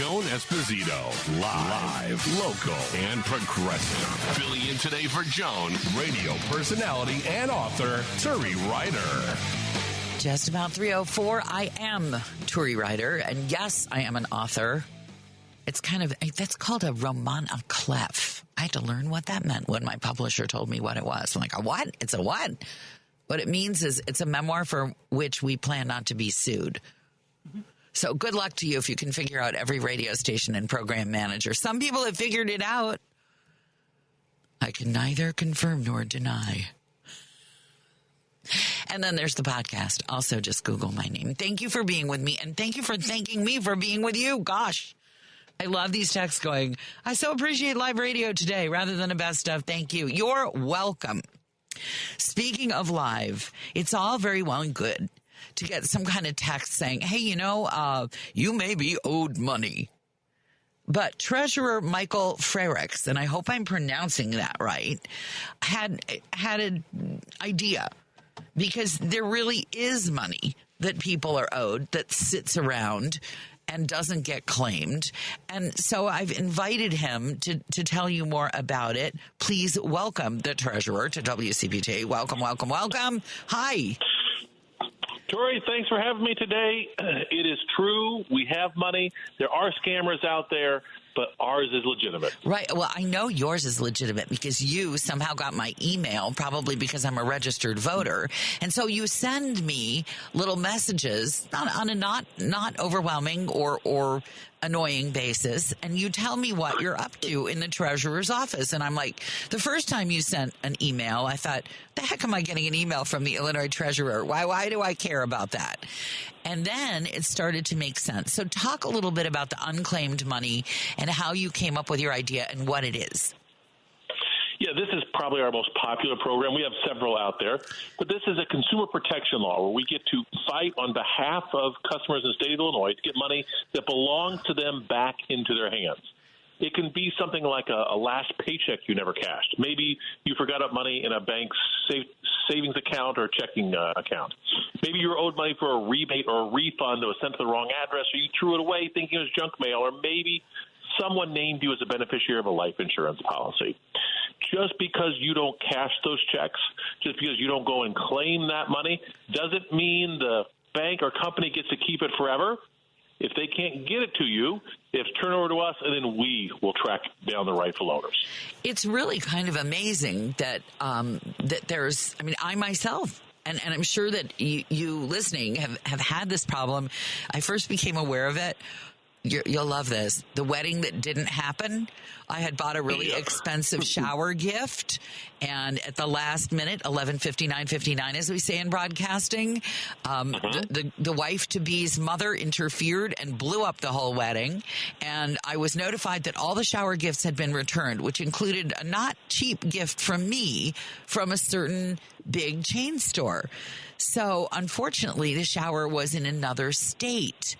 Joan Esposito. Live, local, and progressive. Filling in today for Joan, radio personality and author, Turi Ryder. Just about 3:04. I am Turi Ryder, and yes, I am an author. That's called a roman à clef. I had to learn what that meant when my publisher told me what it was. I'm like, a what? It's a what? What it means is it's a memoir for which we plan not to be sued. So good luck to you if you can figure out every radio station and program manager. Some people have figured it out. I can neither confirm nor deny. And then there's the podcast. Also, just Google my name. Thank you for being with me, and thank you for thanking me for being with you. Gosh, I love these texts going, I so appreciate live radio today rather than a best of. Thank you. You're welcome. Speaking of live, it's all very well and good to get some kind of text saying, hey, you may be owed money. But Treasurer Michael Frerichs, and I hope I'm pronouncing that right, had an idea. Because there really is money that people are owed that sits around and doesn't get claimed. And so I've invited him to tell you more about it. Please welcome the treasurer to WCPT. Welcome, welcome, welcome. Hi. Tori, thanks for having me today. It is true. We have money. There are scammers out there, but ours is legitimate. Right. Well, I know yours is legitimate because you somehow got my email, probably because I'm a registered voter. And so you send me little messages on a not overwhelming or annoying basis, and you tell me what you're up to in the treasurer's office. And I'm like, the first time you sent an email, I thought, the heck am I getting an email from the Illinois treasurer? Why do I care about that? And then it started to make sense. So talk a little bit about the unclaimed money and how you came up with your idea and what it is. Yeah, this is probably our most popular program. We have several out there, but this is a consumer protection law where we get to fight on behalf of customers in the state of Illinois to get money that belongs to them back into their hands. It can be something like a last paycheck you never cashed. Maybe you forgot up money in a bank's savings account or checking account. Maybe you were owed money for a rebate or a refund that was sent to the wrong address, or you threw it away thinking it was junk mail, or maybe someone named you as a beneficiary of a life insurance policy. Just because you don't cash those checks, just because you don't go and claim that money, doesn't mean the bank or company gets to keep it forever. If they can't get it to you, it's turn over to us, and then we will track down the rightful owners. It's really kind of amazing that that there's, I myself, and I'm sure that you listening have had this problem. I first became aware of it. You'll love this. The wedding that didn't happen. I had bought a really expensive shower gift, and at the last minute, 11:59, as we say in broadcasting, the wife-to-be's mother interfered and blew up the whole wedding. And I was notified that all the shower gifts had been returned, which included a not cheap gift from me from a certain big chain store. So, unfortunately, the shower was in another state.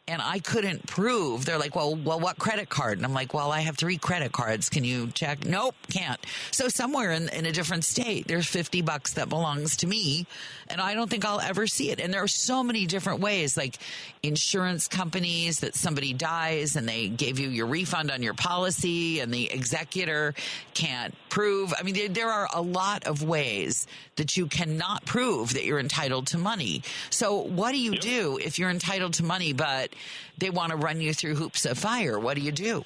And I couldn't prove. They're like, well, what credit card? And I'm like, well, I have 3 credit cards. Can you check? Nope, can't. So somewhere in a different state, there's $50 that belongs to me, and I don't think I'll ever see it. And there are so many different ways, like insurance companies that somebody dies and they gave you your refund on your policy and the executor can't prove. There are a lot of ways that you cannot prove that you're entitled to money. So what do you do if you're entitled to money, but they want to run you through hoops of fire? What do you do?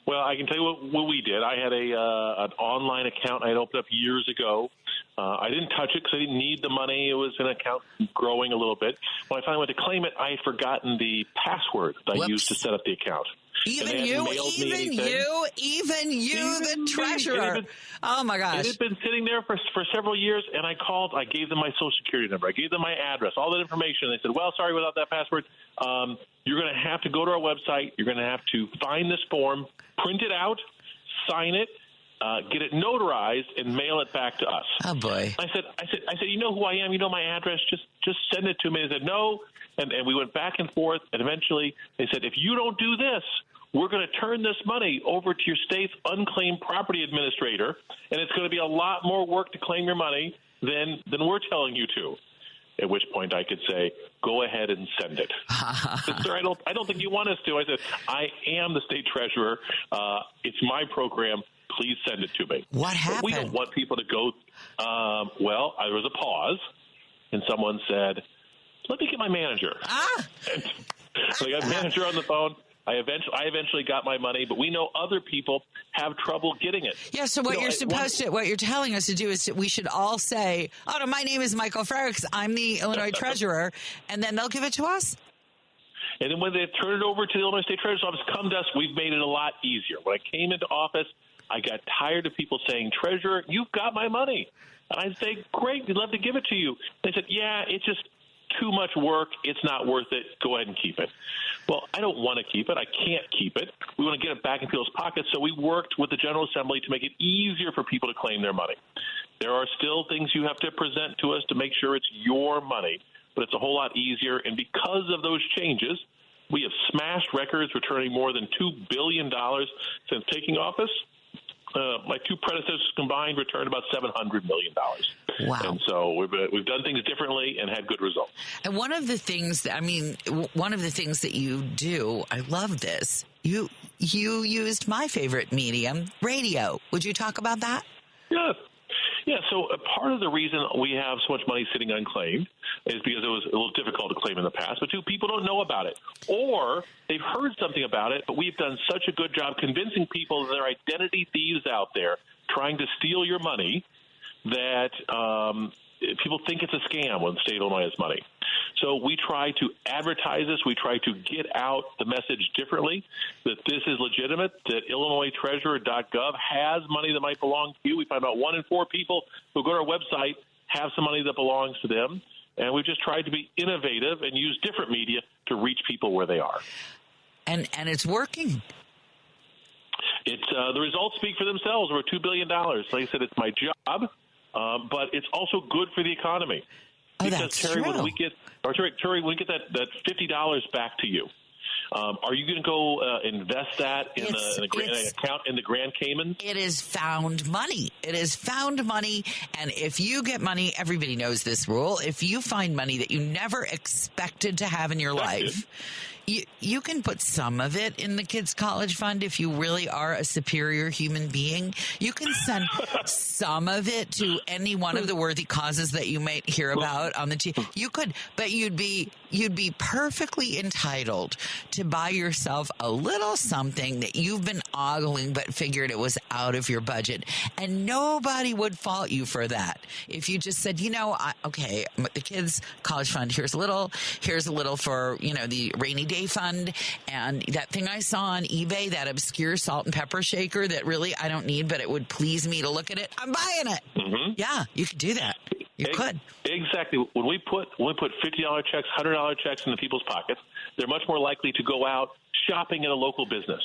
Well, I can tell you what we did. I had an online account I had opened up years ago. I didn't touch it because I didn't need the money. It was an account growing a little bit. When I finally went to claim it, I had forgotten the password that I used to set up the account. Even you, the treasurer. Oh, my gosh. It had been sitting there for several years, and I called. I gave them my Social Security number. I gave them my address, all that information. They said, well, sorry, without that password, you're going to have to go to our website. You're going to have to find this form, print it out, sign it, get it notarized, and mail it back to us. Oh, boy. I said, you know who I am? You know my address? Just send it to me. They said, no. And we went back and forth, and eventually they said, if you don't do this, we're going to turn this money over to your state's unclaimed property administrator, and it's going to be a lot more work to claim your money than we're telling you to. at which point I could say, go ahead and send it. Sir, I don't think you want us to. I said, I am the state treasurer. It's my program. Please send it to me. What happened? But we don't want people to go, well, there was a pause, and someone said, let me get my manager. And so I got a manager on the phone. I eventually got my money, but we know other people have trouble getting it. Yeah, so what what you're telling us to do is we should all say, oh, no, my name is Michael Frerichs. I'm the Illinois treasurer, and then they'll give it to us? And then when they turn it over to the Illinois State Treasurer's Office, come to us, we've made it a lot easier. When I came into office, I got tired of people saying, Treasurer, you've got my money. And I'd say, great, we'd love to give it to you. They said, yeah, it's just too much work. It's not worth it. Go ahead and keep it. Well, I don't want to keep it. I can't keep it. We want to get it back in people's pockets. So we worked with the General Assembly to make it easier for people to claim their money. There are still things you have to present to us to make sure it's your money, but it's a whole lot easier. And because of those changes, we have smashed records, returning more than $2 billion since taking office. My two predecessors combined returned about $700 million. Wow. And so we've done things differently and had good results. And one of the things that you do, I love this. You used my favorite medium, radio. Would you talk about that? Yeah. Yeah, so a part of the reason we have so much money sitting unclaimed is because it was a little difficult to claim in the past, but two, people don't know about it. Or they've heard something about it, but we've done such a good job convincing people that there are identity thieves out there trying to steal your money that people think it's a scam when the state of Illinois has money. So we try to advertise this. We try to get out the message differently, that this is legitimate, that IllinoisTreasurer.gov has money that might belong to you. We find about 1 in 4 people who go to our website have some money that belongs to them. And we've just tried to be innovative and use different media to reach people where they are. And it's working. It's the results speak for themselves. We're $2 billion. Like I said, it's my job, but it's also good for the economy. Oh, because that's Terry, true. when we get that $50 back to you, are you going to go invest that in an account in the Grand Cayman? It is found money. It is found money. And if you get money, everybody knows this rule. If you find money that you never expected to have in your life, you can put some of it in the kids' college fund if you really are a superior human being. You can send some of it to any one of the worthy causes that you might hear about on the TV. You could, but you'd be perfectly entitled to buy yourself a little something that you've been ogling but figured it was out of your budget. And nobody would fault you for that. If you just said, okay, the kids' college fund, here's a little for, the rainy day fund, and that thing I saw on eBay, that obscure salt and pepper shaker that really I don't need, but it would please me to look at it, I'm buying it. Mm-hmm. Yeah, you could do that. You could. Exactly. When we put $50 checks, $100 checks into people's pockets, they're much more likely to go out shopping at a local business.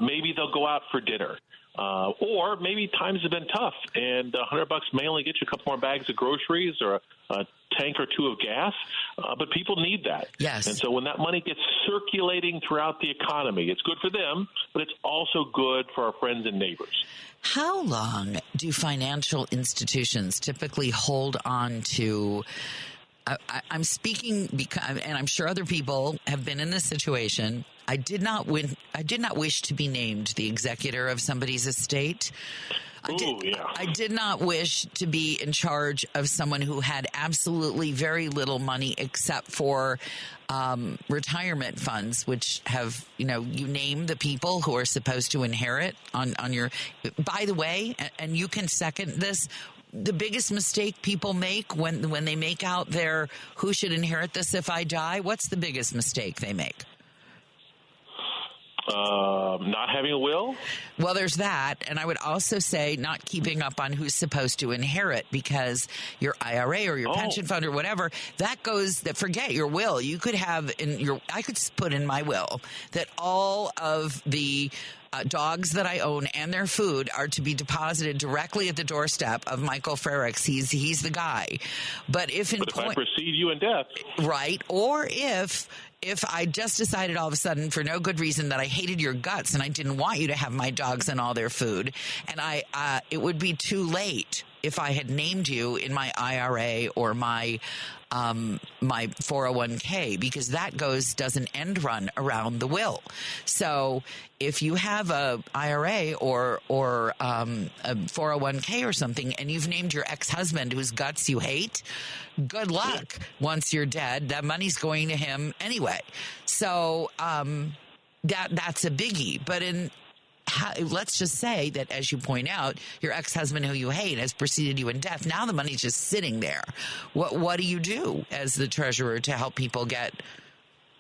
Maybe they'll go out for dinner. Or maybe times have been tough, and $100 may only get you a couple more bags of groceries or a tank or two of gas, but people need that. Yes. And so when that money gets circulating throughout the economy, it's good for them, but it's also good for our friends and neighbors. How long do financial institutions typically hold on to? I'm speaking because, and I'm sure other people have been in this situation. I did not wish to be named the executor of somebody's estate. I did not wish to be in charge of someone who had absolutely very little money except for retirement funds, which have, you name the people who are supposed to inherit on your, by the way, and you can second this, the biggest mistake people make when they make out their who should inherit this if I die, what's the biggest mistake they make? Not having a will? Well, there's that. And I would also say not keeping up on who's supposed to inherit, because your IRA or your pension fund or whatever, forget your will. You could have I could put in my will that all of the dogs that I own and their food are to be deposited directly at the doorstep of Michael Frerichs. He's the guy. But if I precede you in death. Right. Or if I just decided all of a sudden for no good reason that I hated your guts and I didn't want you to have my dogs and all their food, and it would be too late if I had named you in my IRA or my my 401k, because that does an end run around the will. So if you have a IRA or a 401k or something, and you've named your ex-husband whose guts you hate, good luck. Once you're dead, that money's going to him anyway. So that's a biggie. But let's just say that, as you point out, your ex-husband who you hate has preceded you in death. Now the money's just sitting there. What do you do as the treasurer to help people get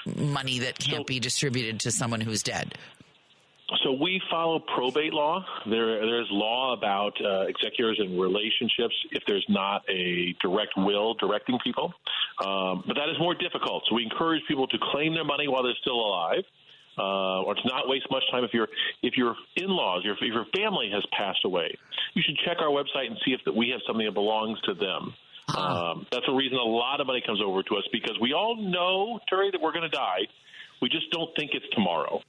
money that can't be distributed to someone who's dead? So we follow probate law. There's law about executors and relationships if there's not a direct will directing people. But that is more difficult. So we encourage people to claim their money while they're still alive. Or to not waste much time. If your in-laws, if your family has passed away, you should check our website and see if we have something that belongs to them. That's the reason a lot of money comes over to us, because we all know, Terry, that we're going to die. We just don't think it's tomorrow.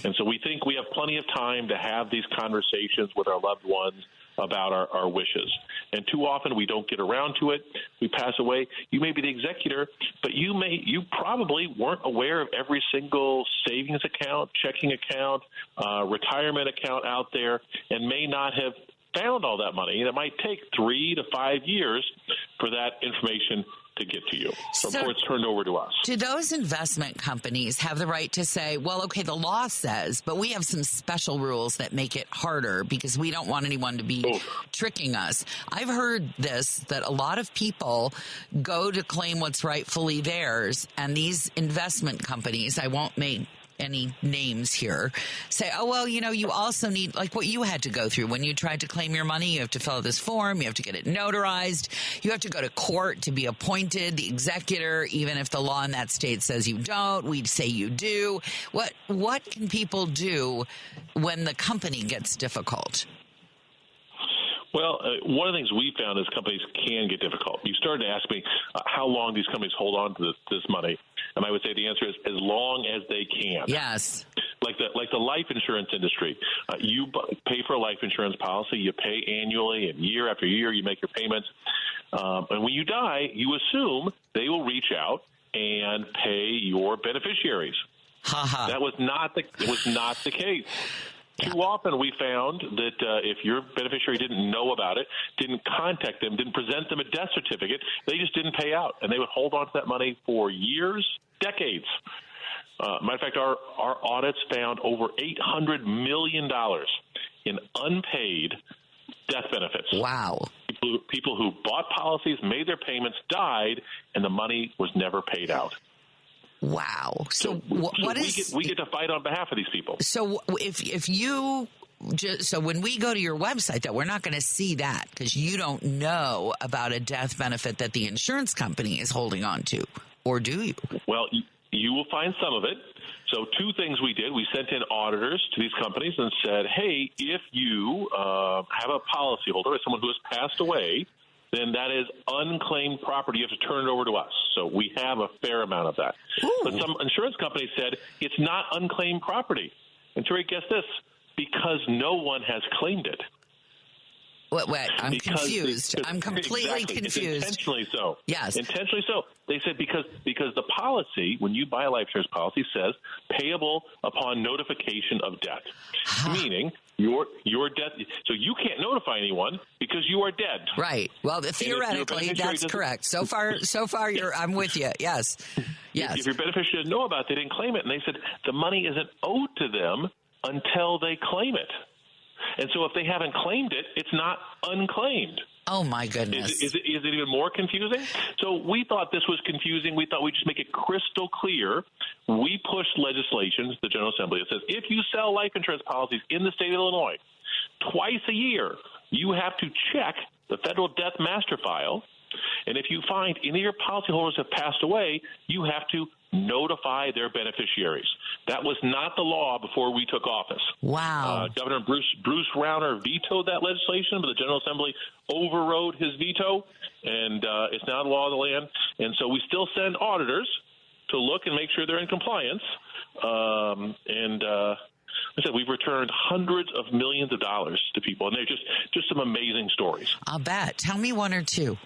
And so we think we have plenty of time to have these conversations with our loved ones about our wishes. And too often we don't get around to it. We pass away. You may be the executor, but you probably weren't aware of every single savings account, checking account, retirement account out there, and may not have found all that money. And it might take 3 to 5 years for that information to get to you before it's turned over to us. Do those investment companies have the right to say, well, okay, the law says, but we have some special rules that make it harder because we don't want anyone to be tricking us? I've heard that a lot of people go to claim what's rightfully theirs, and these investment companies, I won't make any names here, say, oh, well, you also need, like what you had to go through when you tried to claim your money. You have to fill out this form. You have to get it notarized. You have to go to court to be appointed the executor, even if the law in that state says you don't. We'd say you do. What can people do when the company gets difficult? Well, one of the things we found is companies can get difficult. You started to ask me how long these companies hold on to this money. And I would say the answer is as long as they can. Yes. Like the life insurance industry. You pay for a life insurance policy. You pay annually, and year after year you make your payments. And when you die, you assume they will reach out and pay your beneficiaries. That was not the case. Too often we found that if your beneficiary didn't know about it, didn't contact them, didn't present them a death certificate, they just didn't pay out. And they would hold on to that money for years, decades. Matter of fact, our audits found over $800 million in unpaid death benefits. Wow. People who bought policies, made their payments, died, and the money was never paid out. Wow. So we get to fight on behalf of these people. So so when we go to your website, though, we're not going to see that because you don't know about a death benefit that the insurance company is holding on to, or do you? Well, you will find some of it. So 2 things we did. We sent in auditors to these companies and said, hey, if you have a policyholder, someone who has passed away, then that is unclaimed property. You have to turn it over to us. So we have a fair amount of that. Ooh. But some insurance companies said it's not unclaimed property. And Terry, guess this, because no one has claimed it. Wait, I'm confused. I'm completely confused. It's intentionally so. Yes. Intentionally so. They said because the policy, when you buy a life insurance policy, says payable upon notification of death. Meaning your death, so you can't notify anyone because you are dead. Right. Well, theoretically, that's correct. So far, I'm with you. Yes. Yes. If your beneficiary didn't know about it, they didn't claim it, and they said the money isn't owed to them until they claim it. And so if they haven't claimed it, it's not unclaimed. Oh, my goodness. Is it even more confusing? So we thought this was confusing. We thought we'd just make it crystal clear. We pushed legislation to the General Assembly that says if you sell life insurance policies in the state of Illinois, twice a year, you have to check the federal death master file. And if you find any of your policyholders have passed away, you have to notify their beneficiaries. That was not the law before we took office. Wow. Governor Bruce Rauner vetoed that legislation, but the General Assembly overrode his veto, and it's now the law of the land. And so we still send auditors to look and make sure they're in compliance. I said we've returned hundreds of millions of dollars to people, and they're just some amazing stories. I'll bet. Tell me one or two.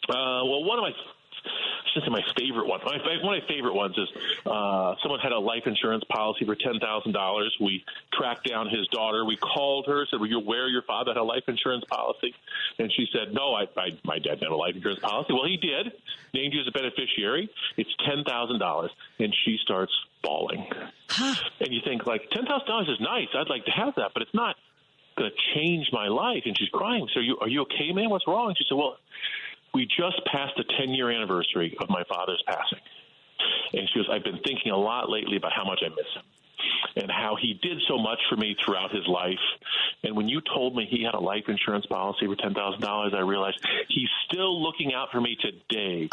Well, one of my shouldn't say my favorite one. One of my favorite ones is someone had a life insurance policy for $10,000. We tracked down his daughter. We called her, said, "Were you aware your father had a life insurance policy?" And she said, "No, my dad had a life insurance policy." Well, he did. Named you as a beneficiary. It's $10,000. And she starts bawling. And you think, like, $10,000 is nice. I'd like to have that, but it's not going to change my life. And she's crying. So are you okay, man? What's wrong? And she said, "Well, we just passed the 10-year anniversary of my father's passing." And she goes, "I've been thinking a lot lately about how much I miss him and how he did so much for me throughout his life. And when you told me he had a life insurance policy for $10,000, I realized he's still looking out for me today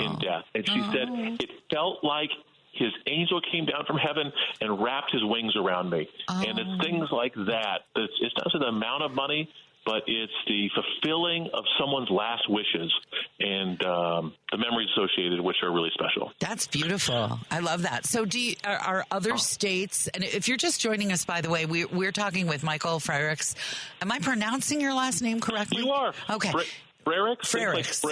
in death." And she said, "It felt like his angel came down from heaven and wrapped his wings around me." And it's things like that. It's not the amount of money, but it's the fulfilling of someone's last wishes and the memories associated, which are really special. That's beautiful. I love that. So are other states, and if you're just joining us, by the way, we're talking with Michael Frerichs. Am I pronouncing your last name correctly? You are. Okay. Frerichs. Like Frerichs.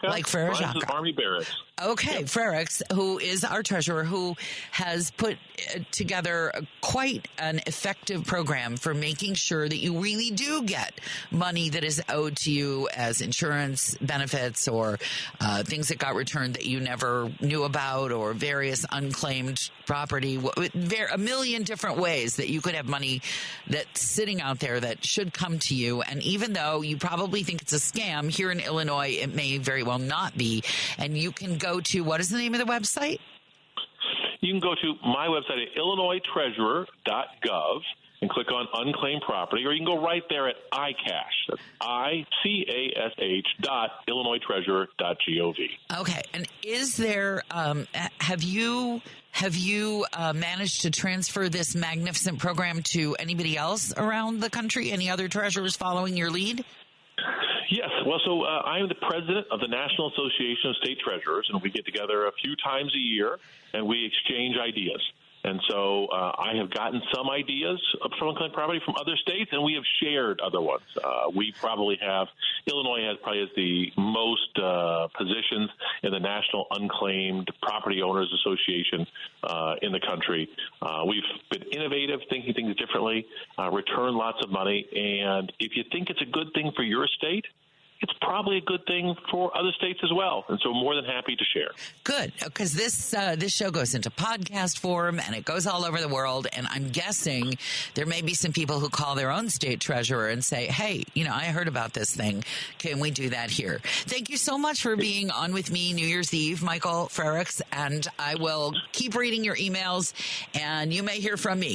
Like Frerichs. Army barracks. Okay, yep. Frerichs, who is our treasurer, who has put together quite an effective program for making sure that you really do get money that is owed to you as insurance benefits or things that got returned that you never knew about, or various unclaimed property, a million different ways that you could have money that's sitting out there that should come to you. And even though you probably think it's a scam, here in Illinois, it may very well not be. And you can go to, what is the name of the website? You can go to my website at illinoistreasurer.gov and click on unclaimed property, or you can go right there at iCash. That's ICASH.illinoistreasurer.gov. Okay. And is there, have you managed to transfer this magnificent program to anybody else around the country? Any other treasurers following your lead? Yes. Well, so I am the president of the National Association of State Treasurers, and we get together a few times a year, and we exchange ideas. And so I have gotten some ideas from unclaimed property from other states, and we have shared other ones. Illinois has the most positions in the National Unclaimed Property Owners Association in the country. We've been innovative, thinking things differently, return lots of money, and if you think it's a good thing for your state, it's probably a good thing for other states as well. And so more than happy to share. Good, because this show goes into podcast form and it goes all over the world. And I'm guessing there may be some people who call their own state treasurer and say, "Hey, I heard about this thing. Can we do that here?" Thank you so much for being on with me New Year's Eve, Michael Frerichs. And I will keep reading your emails and you may hear from me.